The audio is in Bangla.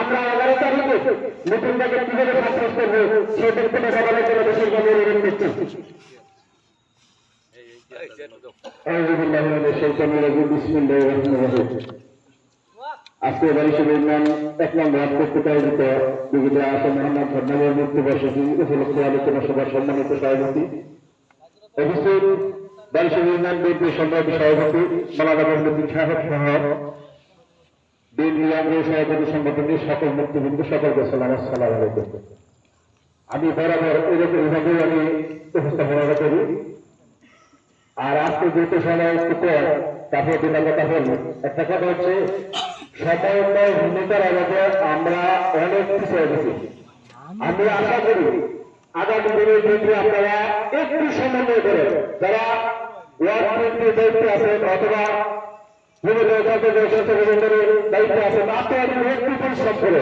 আমরা 11 তারিখে মিটিংটাকে কিভাবে সাকসেস করবো সেই ব্যক্তিটা সবাই করে দেশের জন্য ঋণ দিচ্ছি। আজকে বারিশের ইউনিয়ন 1 নং ওয়ার্ড কর্তৃক আয়োজিত বিগত আসন মোহাম্মদ ভট্টাচার্যের মৃত্যুবার্ষিকী উপলক্ষে আলোচনা সভার সম্মানিত সভাপতি উপস্থিত বারিশের ইউনিয়ন বিএনপির সম্মানিত সভাপতি মাওলানা মহিউদ্দিন সাহেব সহ বিএনপি আগ্রহী সভাপতি সংগঠনের সকল নেতৃবৃন্দ সকলকে সালাম, আসসালামু আলাইকুম। আমি বরাবর এভাবেই আমি উপস্থাপনা করি। আর আজকে যেহেতু সময় একটু কম, তারপরে দুটা কথা বলবো। একটা কথা হচ্ছে সমন্বয় ভূমিকার অভাবে আমরা অনেক পিছিয়ে গেছি। আমি আশা করি আগামী দিনের ক্ষেত্রে আপনারা একটু সমন্বয় করে যারা ওয়ার্ড কমিটির দায়িত্বে আছেন অথবা দায়িত্বে আছেন আপনারা একটু পরিশ্রম করে